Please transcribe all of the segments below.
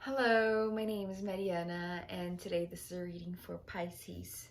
Hello, my name is Mariana, and today this is a reading for Pisces.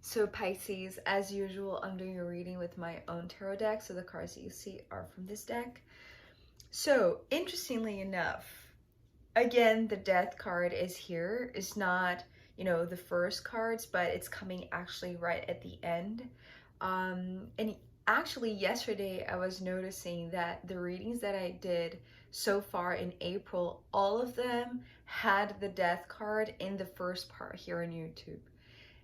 So Pisces, as usual, I'm doing a reading with my own tarot deck, so the cards that you see are from this deck. So, interestingly enough, again, the death card is here. It's not, the first cards, but it's coming actually right at the end. And actually, yesterday I was noticing that the readings that I did so far in April, all of them had the death card in the first part here on YouTube.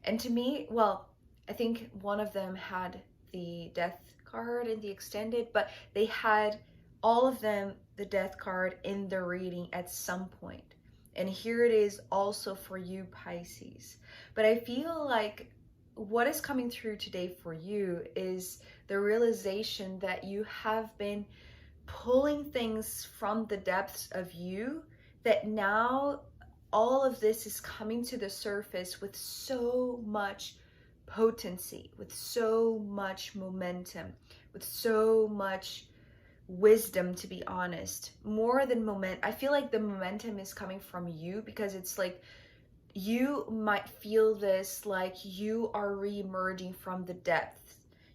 And to me, well, I think one of them had the death card in the extended, but they had all of them the death card in the reading at some point. And here it is also for you, Pisces. But I feel like what is coming through today for you is the realization that you have been pulling things from the depths of you, that now all of this is coming to the surface with so much potency, with so much momentum, with so much wisdom, to be honest. More than moment, I feel like the momentum is coming from you, because it's like you might feel this like you are re-emerging from the depths.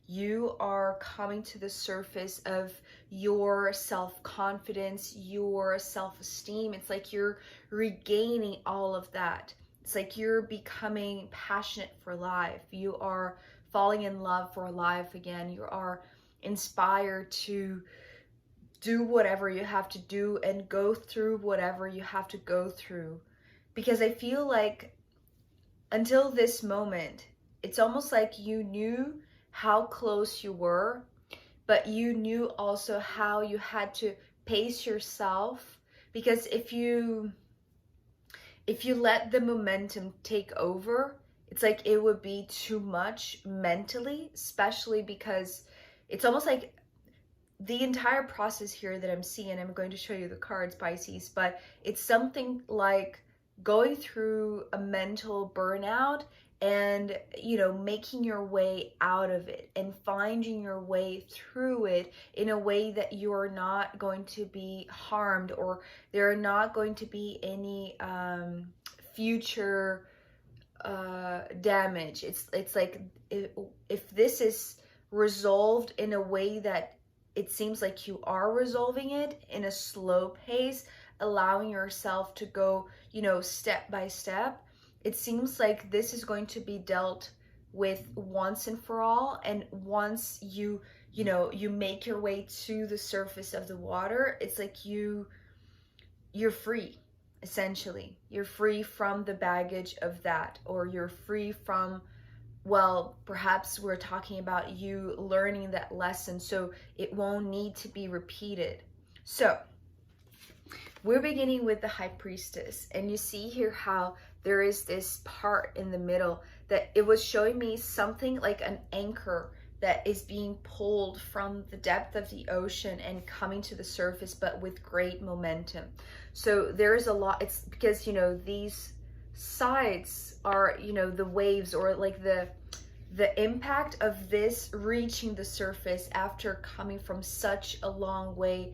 You are coming to the surface of your self-confidence, your self-esteem. It's like you're regaining all of that. It's like you're becoming passionate for life. You are falling in love for life again. You are inspired to do whatever you have to do and go through whatever you have to go through. Because I feel like until this moment, it's almost like you knew how close you were, but you knew also how you had to pace yourself, because if you let the momentum take over, it's like it would be too much mentally, especially because it's almost like the entire process here that I'm seeing, I'm going to show you the cards, Pisces, but it's something like going through a mental burnout and making your way out of it and finding your way through it in a way that you're not going to be harmed, or there are not going to be any future damage. It's like if this is resolved in a way that it seems like you are resolving it in a slow pace, allowing yourself to go step by step, it seems like this is going to be dealt with once and for all. And once you make your way to the surface of the water, it's like you're free. Essentially, you're free from the baggage of that, or you're free from, well, perhaps we're talking about you learning that lesson so it won't need to be repeated. So we're beginning with the High Priestess, and you see here how there is this part in the middle that it was showing me something like an anchor that is being pulled from the depth of the ocean and coming to the surface, but with great momentum. So there is a lot. It's because these sides are the waves, or like the impact of this reaching the surface after coming from such a long way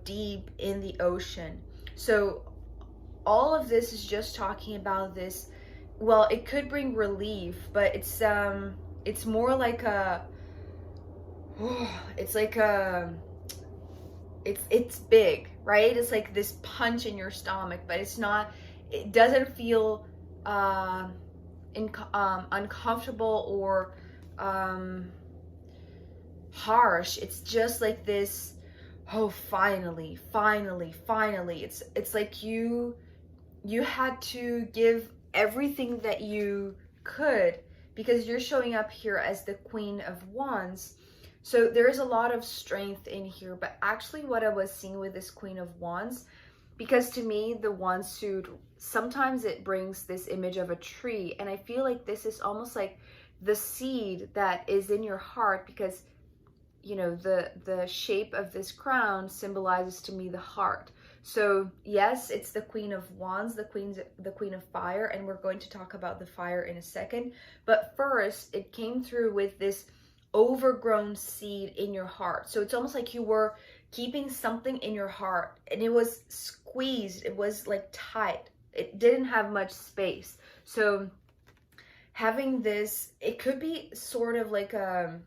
deep in the ocean. So all of this is just talking about this. Well, it could bring relief, but it's more like a it's like a it's big, right? It's like this punch in your stomach, but it doesn't feel uncomfortable or harsh. It's just like this, oh, finally. It's like you had to give everything that you could, because you're showing up here as the Queen of Wands. So there's a lot of strength in here. But actually what I was seeing with this Queen of Wands, because to me the wand suit, sometimes it brings this image of a tree, and I feel like this is almost like the seed that is in your heart, because the shape of this crown symbolizes to me the heart. So yes, it's the Queen of Wands, the Queen of Fire, and we're going to talk about the fire in a second. But first, it came through with this overgrown seed in your heart. So it's almost like you were keeping something in your heart, and it was squeezed, it was like tight, it didn't have much space. So having this, it could be sort of like a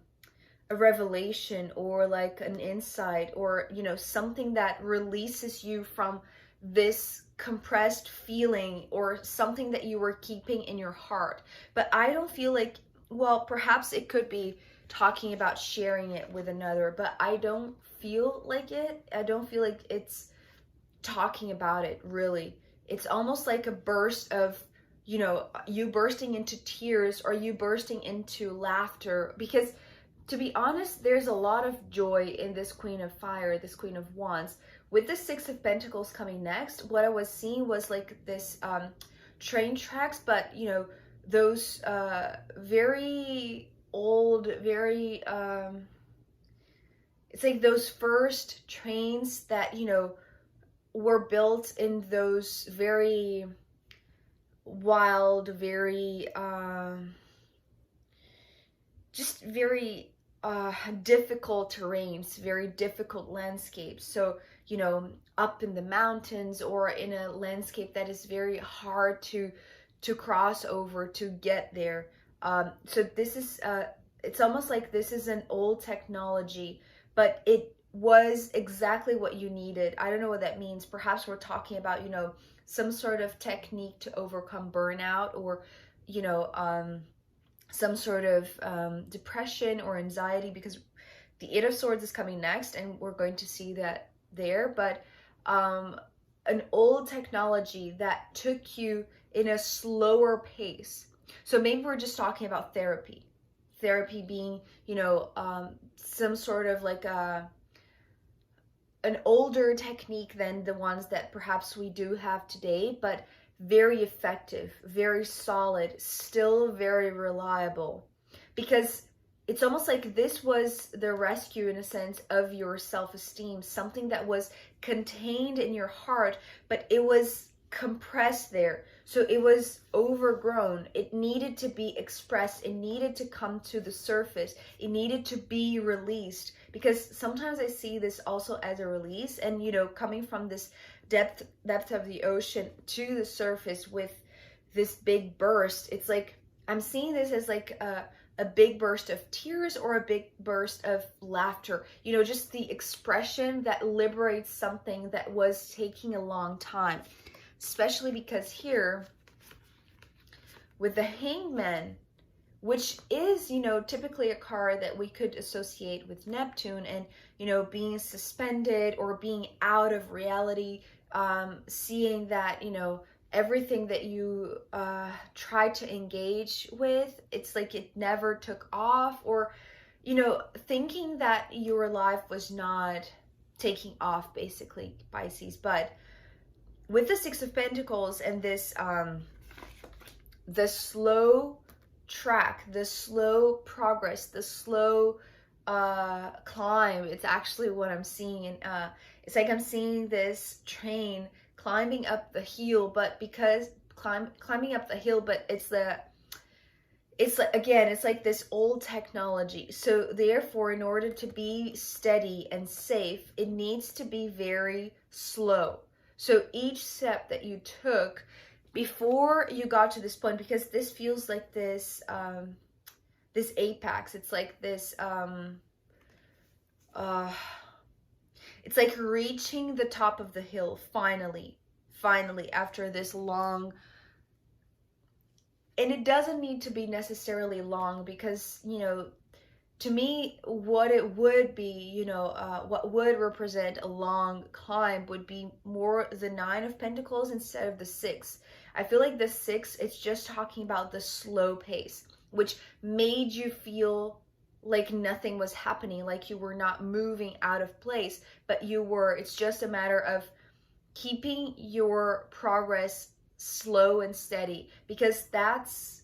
revelation, or like an insight, or you know, something that releases you from this compressed feeling, or something that you were keeping in your heart. But I don't feel like, well, perhaps it could be talking about sharing it with another, but I don't feel like it. I don't feel like it's talking about it, really. It's almost like a burst of, you know, you bursting into tears, or you bursting into laughter, because to be honest, there's a lot of joy in this Queen of Fire, this Queen of Wands. With the Six of Pentacles coming next, what I was seeing was like this train tracks, but you know, those very old, very it's like those first trains that, you know, were built in those very wild, very just very difficult terrains, very difficult landscapes. So, you know, up in the mountains, or in a landscape that is very hard to cross over to get there. So this is, it's almost like this is an old technology, but it was exactly what you needed. I don't know what that means. Perhaps we're talking about, you know, some sort of technique to overcome burnout, or, you know, some sort of depression or anxiety, because the Eight of Swords is coming next, and we're going to see that there. But an old technology that took you in a slower pace. So maybe we're just talking about therapy. Therapy being, you know, some sort of like an older technique than the ones that perhaps we do have today, but very effective, very solid, still very reliable. Because it's almost like this was the rescue, in a sense, of your self-esteem, something that was contained in your heart, but it was compressed there. So it was overgrown. It needed to be expressed. It needed to come to the surface. It needed to be released. Because sometimes I see this also as a release, and you know, coming from this depth of the ocean to the surface with this big burst, it's like I'm seeing this as like a big burst of tears, or a big burst of laughter. You know, just the expression that liberates something that was taking a long time. Especially because here, with the Hangman, which is, you know, typically a card that we could associate with Neptune, and, you know, being suspended or being out of reality, seeing that, you know, everything that you tried to engage with, it's like it never took off, or, you know, thinking that your life was not taking off, basically, Pisces. But with the Six of Pentacles and this, the slow track, the slow progress, the slow climb, it's actually what I'm seeing. And it's like I'm seeing this train climbing up the hill, but because climbing up the hill, but it's like, again, it's like this old technology. So therefore, in order to be steady and safe, it needs to be very slow. So each step that you took before you got to this point, because this feels like this this apex, it's like this it's like reaching the top of the hill finally after this long. And it doesn't need to be necessarily long, because, you know, to me, what it would be, you know, what would represent a long climb would be more the Nine of Pentacles instead of the Six. I feel like the Six, it's just talking about the slow pace, which made you feel like nothing was happening, like you were not moving out of place, but you were. It's just a matter of keeping your progress slow and steady, because that's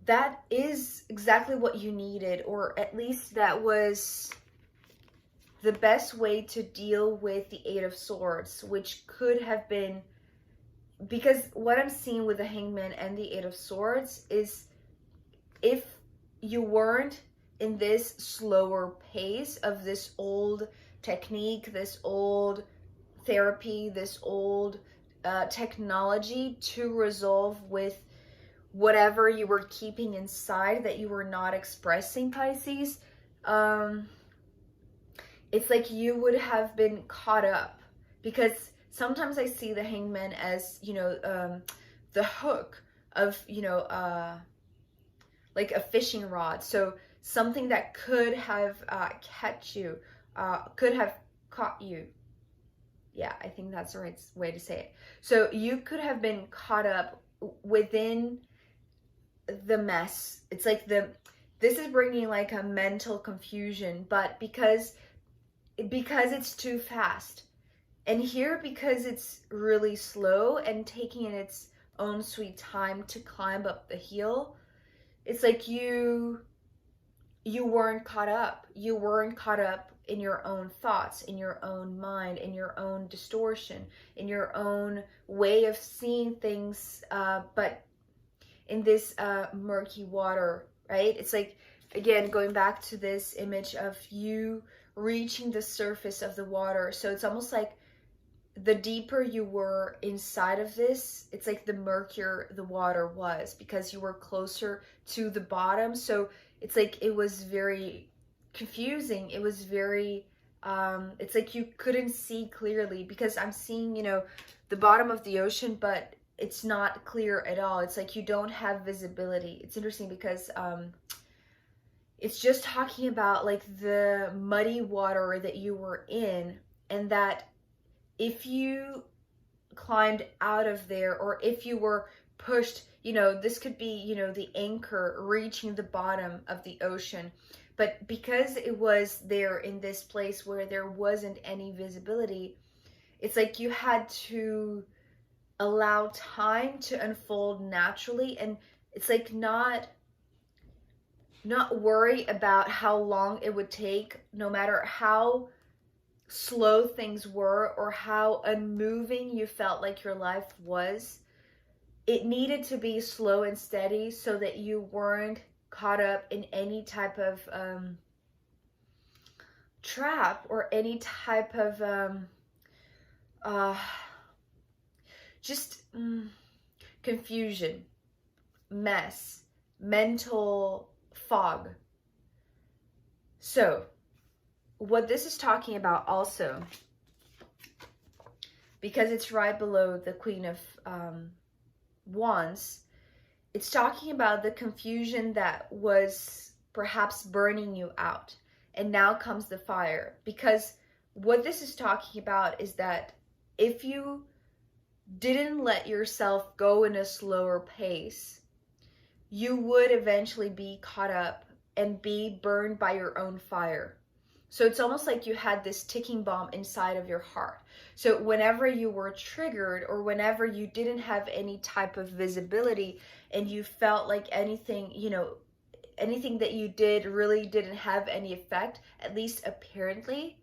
that is exactly what you needed, or at least that was the best way to deal with the Eight of Swords, which could have been, because what I'm seeing with the Hangman and the Eight of Swords is, if you weren't in this slower pace of this old technique, this old therapy, this old technology to resolve with whatever you were keeping inside that you were not expressing, Pisces. It's like you would have been caught up, because sometimes I see the hangman as, you know, the hook of, you know, like a fishing rod. So something that could have could have caught you. Yeah, I think that's the right way to say it. So you could have been caught up within the mess. It's like this is bringing like a mental confusion, but because it's too fast. And here, because it's really slow and taking its own sweet time to climb up the hill, it's like you weren't caught up. You weren't caught up in your own thoughts, in your own mind, in your own distortion, in your own way of seeing things, but in this murky water, right? It's like, again, going back to this image of you reaching the surface of the water. So it's almost like the deeper you were inside of this, it's like the murkier the water was, because you were closer to the bottom. So it's like it was very confusing. It was very, it's like you couldn't see clearly, because I'm seeing, you know, the bottom of the ocean, but it's not clear at all. It's like you don't have visibility. It's interesting because it's just talking about like the muddy water that you were in, and that if you climbed out of there, or if you were pushed, you know, this could be, you know, the anchor reaching the bottom of the ocean. But because it was there in this place where there wasn't any visibility, it's like you had to allow time to unfold naturally. And it's like not worry about how long it would take, no matter how slow things were or how unmoving you felt like your life was. It needed to be slow and steady so that you weren't caught up in any type of trap, or any type of confusion, mess, mental fog. So what this is talking about also, because it's right below the Queen of Wands, it's talking about the confusion that was perhaps burning you out. And now comes the fire. Because what this is talking about is that if you didn't let yourself go in a slower pace, you would eventually be caught up and be burned by your own fire. So it's almost like you had this ticking bomb inside of your heart. So whenever you were triggered, or whenever you didn't have any type of visibility, and you felt like anything, you know, anything that you did really didn't have any effect, at least apparently,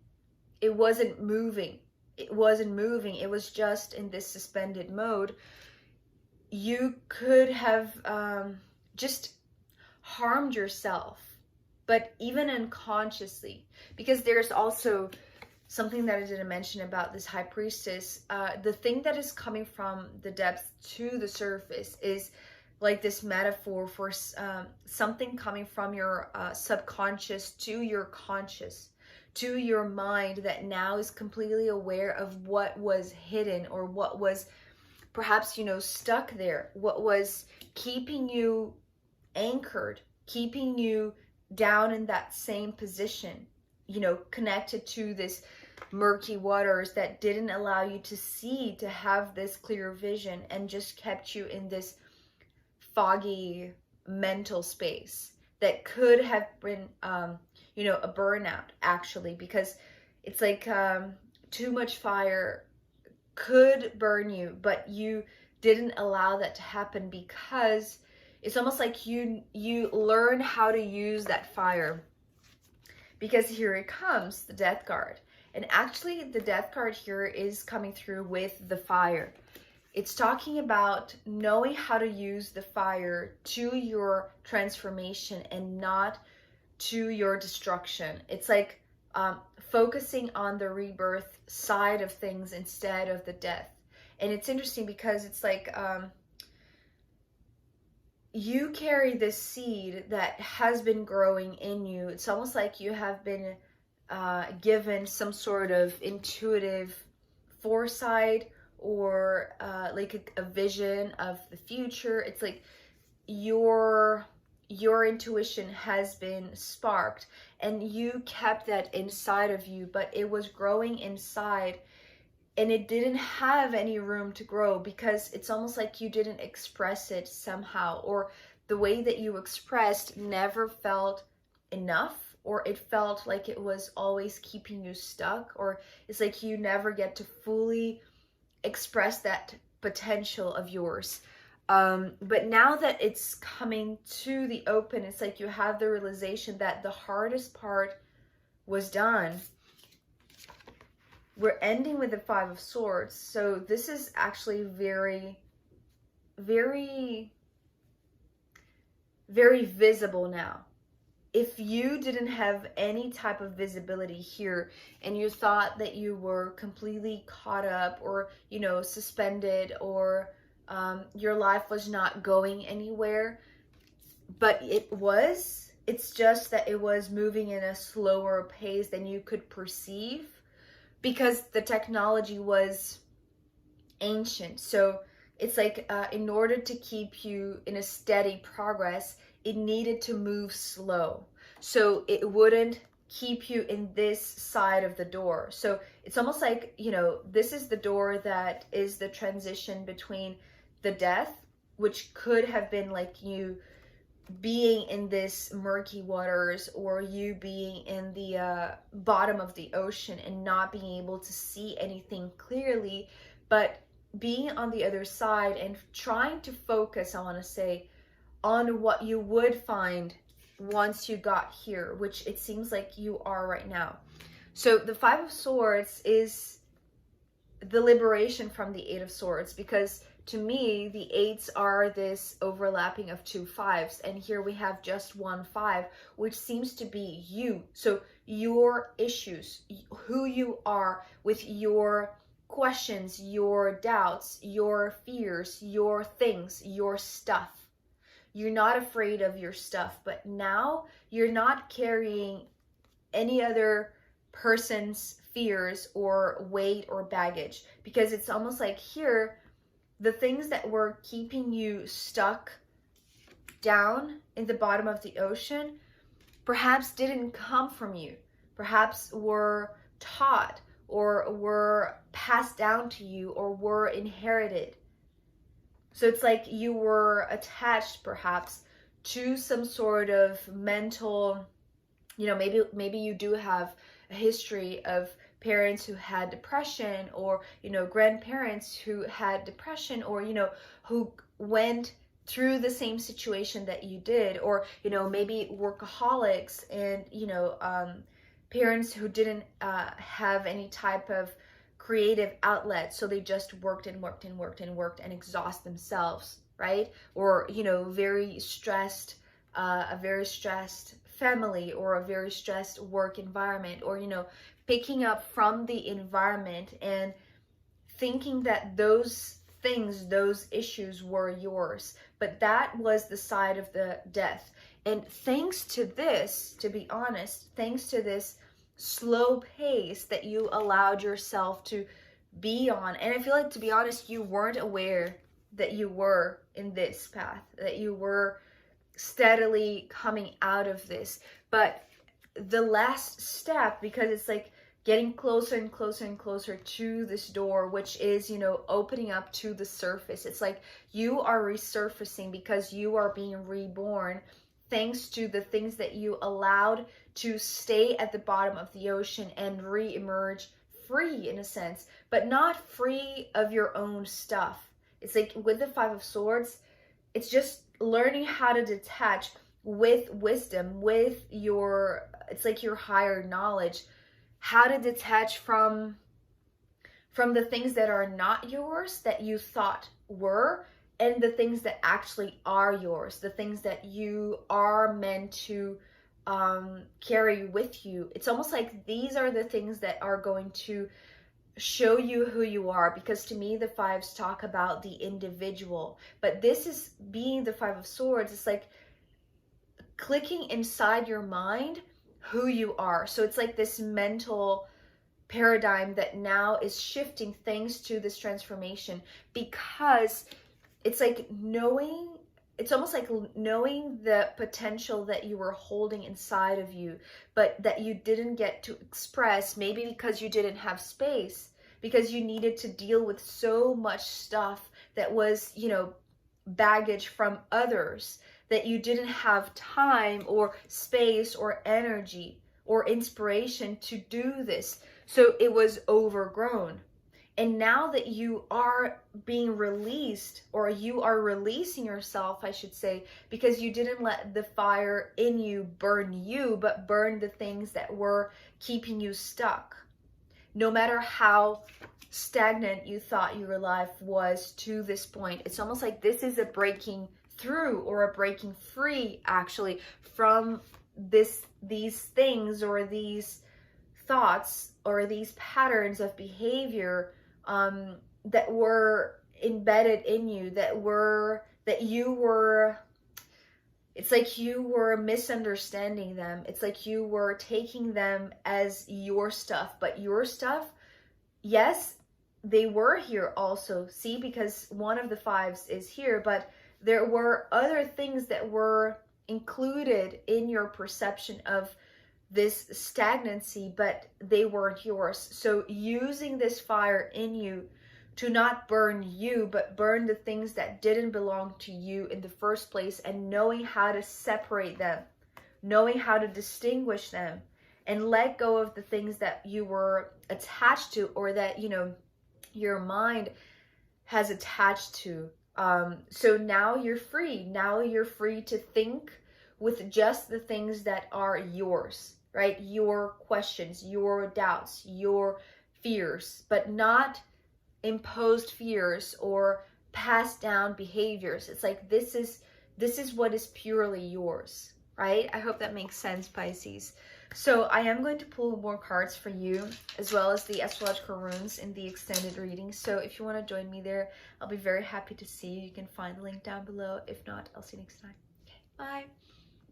it wasn't moving. It wasn't moving. It was just in this suspended mode. You could have just harmed yourself, but even unconsciously, because there's also something that I didn't mention about this High Priestess. The thing that is coming from the depths to the surface is like this metaphor for something coming from your subconscious to your conscious, to your mind, that now is completely aware of what was hidden, or what was perhaps, you know, stuck there, what was keeping you anchored, keeping you down in that same position, you know, connected to this murky waters that didn't allow you to see, to have this clear vision, and just kept you in this foggy mental space that could have been, you know, a burnout, actually, because it's like too much fire could burn you, but you didn't allow that to happen, because it's almost like you learn how to use that fire. Because here it comes, the Death card. And actually the Death card here is coming through with the fire. It's talking about knowing how to use the fire to your transformation, and not to your destruction. It's like focusing on the rebirth side of things instead of the death. And it's interesting because it's like you carry this seed that has been growing in you. It's almost like you have been given some sort of intuitive foresight or like a vision of the future. It's like your intuition has been sparked and you kept that inside of you, but it was growing inside and it didn't have any room to grow because it's almost like you didn't express it somehow, or the way that you expressed never felt enough, or it felt like it was always keeping you stuck, or it's like you never get to fully express that potential of yours. But now that it's coming to the open, it's like you have the realization that the hardest part was done. We're ending with the Five of Swords. So this is actually very, very, very visible now. If you didn't have any type of visibility here and you thought that you were completely caught up or, you know, suspended, or your life was not going anywhere, but it's just that it was moving in a slower pace than you could perceive because the technology was ancient. So it's like in order to keep you in a steady progress, it needed to move slow. So it wouldn't keep you in this side of the door. So it's almost like, you know, this is the door that is the transition between the death, which could have been like you being in this murky waters, or you being in the bottom of the ocean and not being able to see anything clearly, but being on the other side and trying to focus, I want to say, on what you would find once you got here, which it seems like you are right now. So the Five of Swords is the liberation from the Eight of Swords, because to me, the eights are this overlapping of two fives, and here we have just one five, which seems to be you. So your issues, who you are with your questions, your doubts, your fears, your things, your stuff. You're not afraid of your stuff, but now you're not carrying any other person's fears or weight or baggage, because it's almost like here, the things that were keeping you stuck down in the bottom of the ocean perhaps didn't come from you, perhaps were taught or were passed down to you or were inherited. So it's like you were attached perhaps to some sort of mental, you know, maybe you do have a history of parents who had depression, or, you know, grandparents who had depression, or, you know, who went through the same situation that you did, or, you know, maybe workaholics and, you know, parents who didn't have any type of creative outlet, so they just worked and worked and worked and worked and exhaust themselves, right? Or, you know, very stressed, a very stressed family, or a very stressed work environment, or, you know, picking up from the environment and thinking that those things, those issues were yours. But that was the side of the death. And thanks to this, to be honest, thanks to this slow pace that you allowed yourself to be on, and I feel like, to be honest, you weren't aware that you were in this path, that you were steadily coming out of this. But the last step, because it's like getting closer and closer and closer to this door, which is, you know, opening up to the surface. It's like you are resurfacing because you are being reborn, thanks to the things that you allowed to stay at the bottom of the ocean and re-emerge free, in a sense, but not free of your own stuff. It's like with the Five of Swords, it's just learning how to detach with wisdom, with your, it's like your higher knowledge, how to detach from the things that are not yours, that you thought were, and the things that actually are yours, the things that you are meant to carry with you. It's almost like these are the things that are going to show you who you are, because to me the fives talk about the individual, but this is being the Five of Swords. It's like clicking inside your mind who you are. So it's like this mental paradigm that now is shifting thanks to this transformation, because it's like knowing, it's almost like knowing the potential that you were holding inside of you, but that you didn't get to express, maybe because you didn't have space, because you needed to deal with so much stuff that was, you know, baggage from others, that you didn't have time or space or energy or inspiration to do this. So it was overgrown. And now that you are being released, or you are releasing yourself, I should say, because you didn't let the fire in you burn you, but burn the things that were keeping you stuck. No matter how stagnant you thought your life was to this point, it's almost like this is a breaking through, or a breaking free, actually, from these things, or these thoughts, or these patterns of behavior that were embedded in you, that you were, it's like you were misunderstanding them. It's like you were taking them as your stuff, but your stuff, yes, they were here also. See, because one of the fives is here, but there were other things that were included in your perception of this stagnancy, but they weren't yours. So using this fire in you to not burn you, but burn the things that didn't belong to you in the first place, and knowing how to separate them, knowing how to distinguish them, and let go of the things that you were attached to, or that, you know, your mind has attached to. So now you're free. Now you're free to think with just the things that are yours, right? Your questions, your doubts, your fears, but not imposed fears or passed down behaviors. It's like this is what is purely yours, right? I hope that makes sense, Pisces. So I am going to pull more cards for you, as well as the astrological runes in the extended reading. So if you want to join me there, I'll be very happy to see you. You can find the link down below. If not, I'll see you next time. Okay, bye.